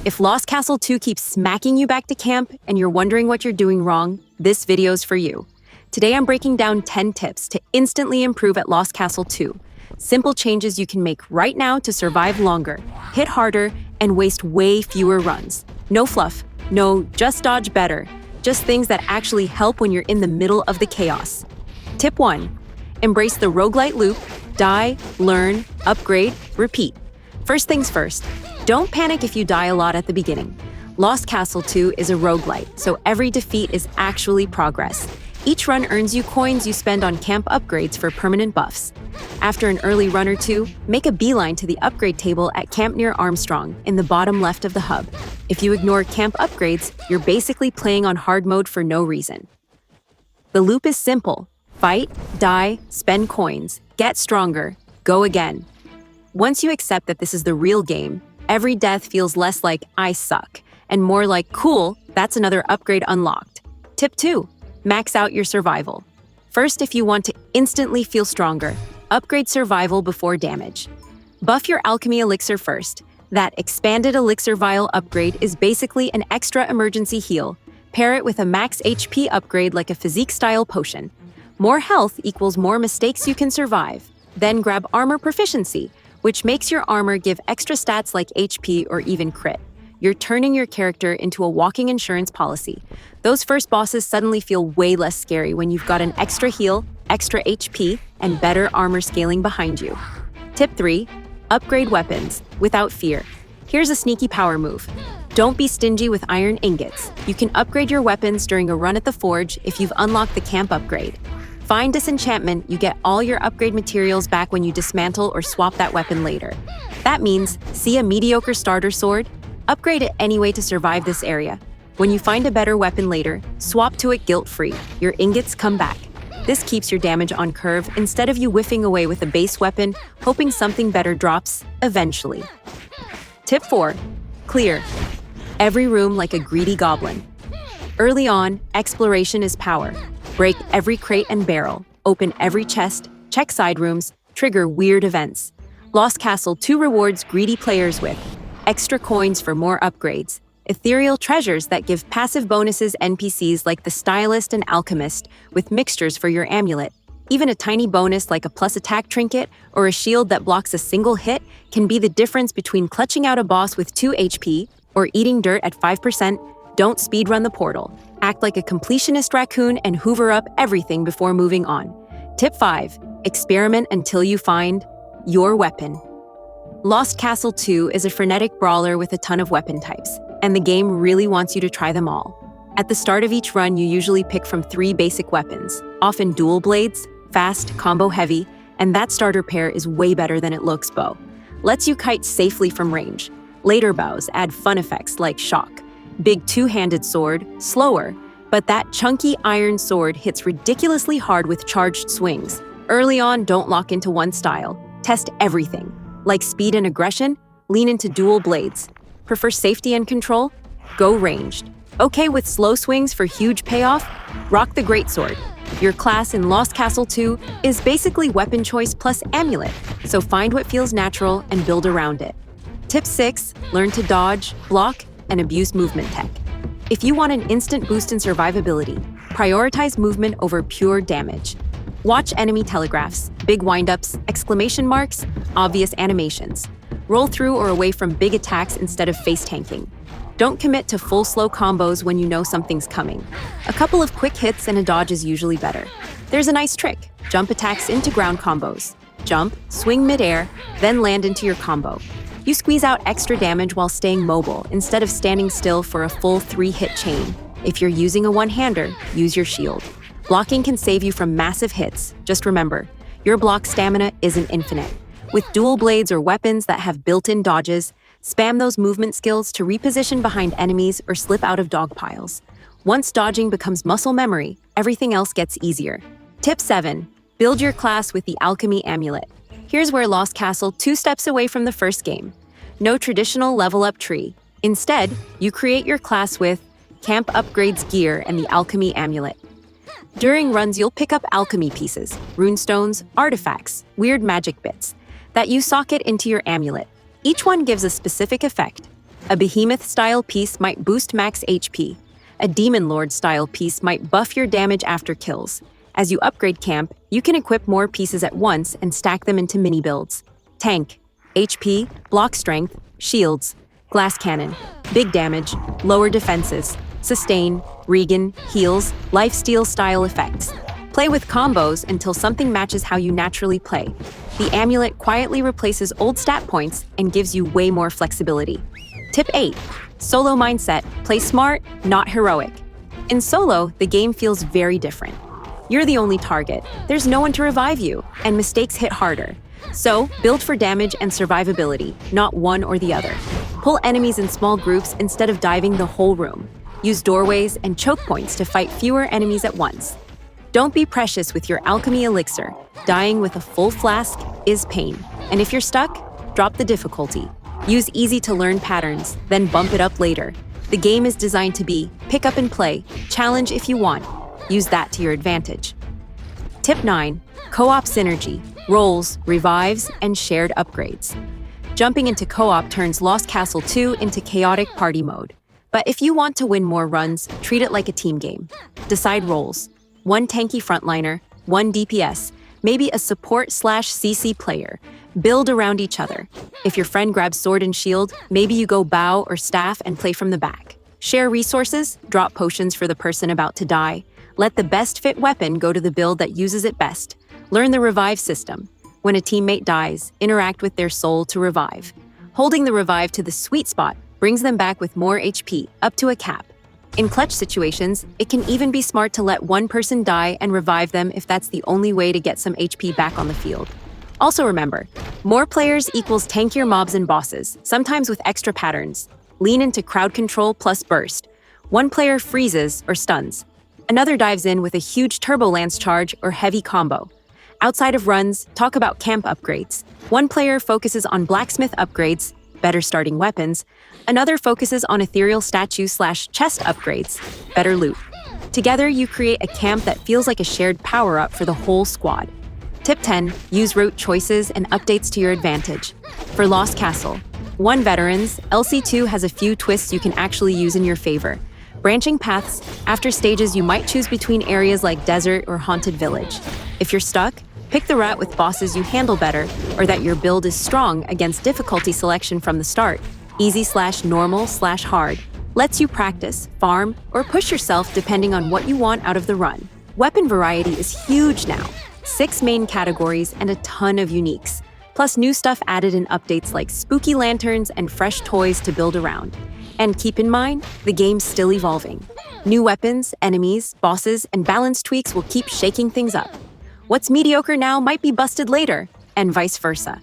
If Lost Castle 2 keeps smacking you back to camp and you're wondering what you're doing wrong, this video's for you. Today I'm breaking down 10 tips to instantly improve at Lost Castle 2. Simple changes you can make right now to survive longer, hit harder, and waste way fewer runs. No fluff, no just dodge better, just things that actually help when you're in the middle of the chaos. Tip 1. Embrace the roguelite loop, die, learn, upgrade, repeat. First things first, don't panic if you die a lot at the beginning. Lost Castle 2 is a roguelite, so every defeat is actually progress. Each run earns you coins you spend on camp upgrades for permanent buffs. After an early run or two, make a beeline to the upgrade table at Camp near Armstrong in the bottom left of the hub. If you ignore camp upgrades, you're basically playing on hard mode for no reason. The loop is simple. Fight, die, spend coins, get stronger, go again. Once you accept that this is the real game, every death feels less like "I suck" and more like "cool, that's another upgrade unlocked." Tip 2. Max out your survival. First, if you want to instantly feel stronger, upgrade survival before damage. Buff your Alchemy Elixir first. That expanded Elixir Vial upgrade is basically an extra emergency heal. Pair it with a max HP upgrade like a physique-style potion. More health equals more mistakes you can survive. Then grab Armor Proficiency, which makes your armor give extra stats like HP or even crit. You're turning your character into a walking insurance policy. Those first bosses suddenly feel way less scary when you've got an extra heal, extra HP, and better armor scaling behind you. Tip 3. Upgrade weapons without fear. Here's a sneaky power move. Don't be stingy with iron ingots. You can upgrade your weapons during a run at the forge if you've unlocked the camp upgrade. Find Disenchantment, you get all your upgrade materials back when you dismantle or swap that weapon later. That means, see a mediocre starter sword? Upgrade it anyway to survive this area. When you find a better weapon later, swap to it guilt-free. Your ingots come back. This keeps your damage on curve instead of you whiffing away with a base weapon, hoping something better drops eventually. Tip 4. Clear every room like a greedy goblin. Early on, exploration is power. Break every crate and barrel, open every chest, check side rooms, trigger weird events. Lost Castle 2 rewards greedy players with extra coins for more upgrades, ethereal treasures that give passive bonuses NPCs like the Stylist and Alchemist with mixtures for your amulet. Even a tiny bonus like a plus attack trinket or a shield that blocks a single hit can be the difference between clutching out a boss with 2 HP or eating dirt at 5%. Don't speedrun the portal. Act like a completionist raccoon and hoover up everything before moving on. Tip 5. Experiment until you find your weapon. Lost Castle 2 is a frenetic brawler with a ton of weapon types, and the game really wants you to try them all. At the start of each run, you usually pick from 3 basic weapons, often dual blades, fast, combo heavy, and that starter pair is way better than it looks bow. Lets you kite safely from range. Later bows add fun effects like shock. Big 2-handed sword, slower, but that chunky iron sword hits ridiculously hard with charged swings. Early on, don't lock into one style. Test everything. Like speed and aggression, lean into dual blades. Prefer safety and control? Go ranged. Okay with slow swings for huge payoff? Rock the greatsword. Your class in Lost Castle 2 is basically weapon choice plus amulet, so find what feels natural and build around it. Tip 6. Learn to dodge, block, and abuse movement tech. If you want an instant boost in survivability, prioritize movement over pure damage. Watch enemy telegraphs, big windups, exclamation marks, obvious animations. Roll through or away from big attacks instead of face tanking. Don't commit to full slow combos when you know something's coming. A couple of quick hits and a dodge is usually better. There's a nice trick. Jump attacks into ground combos. Jump, swing midair, then land into your combo. You squeeze out extra damage while staying mobile instead of standing still for a full 3-hit chain. If you're using a one-hander, use your shield. Blocking can save you from massive hits. Just remember, your block stamina isn't infinite. With dual blades or weapons that have built-in dodges, spam those movement skills to reposition behind enemies or slip out of dog piles. Once dodging becomes muscle memory, everything else gets easier. Tip 7. Build your class with the Alchemy Amulet. Here's where Lost Castle 2 steps away from the first game. No traditional level-up tree. Instead, you create your class with Camp Upgrades Gear and the Alchemy Amulet. During runs, you'll pick up alchemy pieces, runestones, artifacts, weird magic bits that you socket into your amulet. Each one gives a specific effect. A Behemoth-style piece might boost max HP. A Demon Lord-style piece might buff your damage after kills. As you upgrade camp, you can equip more pieces at once and stack them into mini-builds. Tank, HP, block strength, shields, glass cannon, big damage, lower defenses, sustain, regen, heals, lifesteal-style effects. Play with combos until something matches how you naturally play. The amulet quietly replaces old stat points and gives you way more flexibility. Tip 8. Solo mindset. Play smart, not heroic. In solo, the game feels very different. You're the only target, there's no one to revive you, and mistakes hit harder. So, build for damage and survivability, not one or the other. Pull enemies in small groups instead of diving the whole room. Use doorways and choke points to fight fewer enemies at once. Don't be precious with your Alchemy Elixir. Dying with a full flask is pain. And if you're stuck, drop the difficulty. Use easy-to-learn patterns, then bump it up later. The game is designed to be pick up and play, challenge if you want. Use that to your advantage. Tip 9. Co-op synergy. Roles, revives, and shared upgrades. Jumping into co-op turns Lost Castle 2 into chaotic party mode. But if you want to win more runs, treat it like a team game. Decide roles. One tanky frontliner, one DPS, maybe a support/CC player. Build around each other. If your friend grabs sword and shield, maybe you go bow or staff and play from the back. Share resources, drop potions for the person about to die. Let the best fit weapon go to the build that uses it best. Learn the revive system. When a teammate dies, interact with their soul to revive. Holding the revive to the sweet spot brings them back with more HP, up to a cap. In clutch situations, it can even be smart to let one person die and revive them if that's the only way to get some HP back on the field. Also remember, more players equals tankier mobs and bosses, sometimes with extra patterns. Lean into crowd control plus burst. One player freezes or stuns. Another dives in with a huge turbo lance charge or heavy combo. Outside of runs, talk about camp upgrades. One player focuses on blacksmith upgrades, better starting weapons. Another focuses on ethereal statue/chest upgrades, better loot. Together, you create a camp that feels like a shared power-up for the whole squad. Tip 10. Use route choices and updates to your advantage. For Lost Castle, 1 Veterans, LC2 has a few twists you can actually use in your favor. Branching paths. After stages, you might choose between areas like desert or haunted village. If you're stuck, pick the route with bosses you handle better, or that your build is strong against difficulty selection from the start. Easy/normal/hard. Lets you practice, farm, or push yourself depending on what you want out of the run. Weapon variety is huge now. 6 main categories and a ton of uniques. Plus new stuff added in updates like spooky lanterns and fresh toys to build around. And keep in mind, the game's still evolving. New weapons, enemies, bosses, and balance tweaks will keep shaking things up. What's mediocre now might be busted later, and vice versa.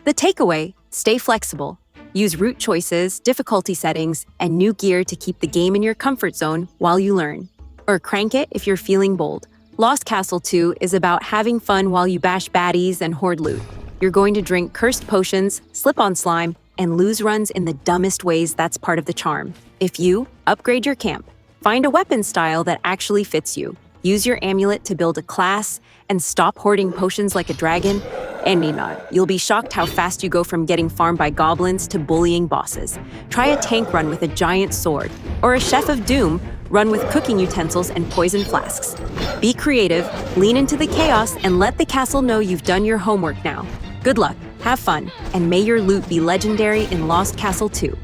The takeaway, stay flexible. Use route choices, difficulty settings, and new gear to keep the game in your comfort zone while you learn. Or crank it if you're feeling bold. Lost Castle 2 is about having fun while you bash baddies and hoard loot. You're going to drink cursed potions, slip on slime, and lose runs in the dumbest ways. That's part of the charm. If you upgrade your camp, find a weapon style that actually fits you. Use your amulet to build a class, and stop hoarding potions like a dragon, and you'll be shocked how fast you go from getting farmed by goblins to bullying bosses. Try a tank run with a giant sword, or a Chef of Doom run with cooking utensils and poison flasks. Be creative, lean into the chaos, and let the castle know you've done your homework now. Good luck, have fun, and may your loot be legendary in Lost Castle 2.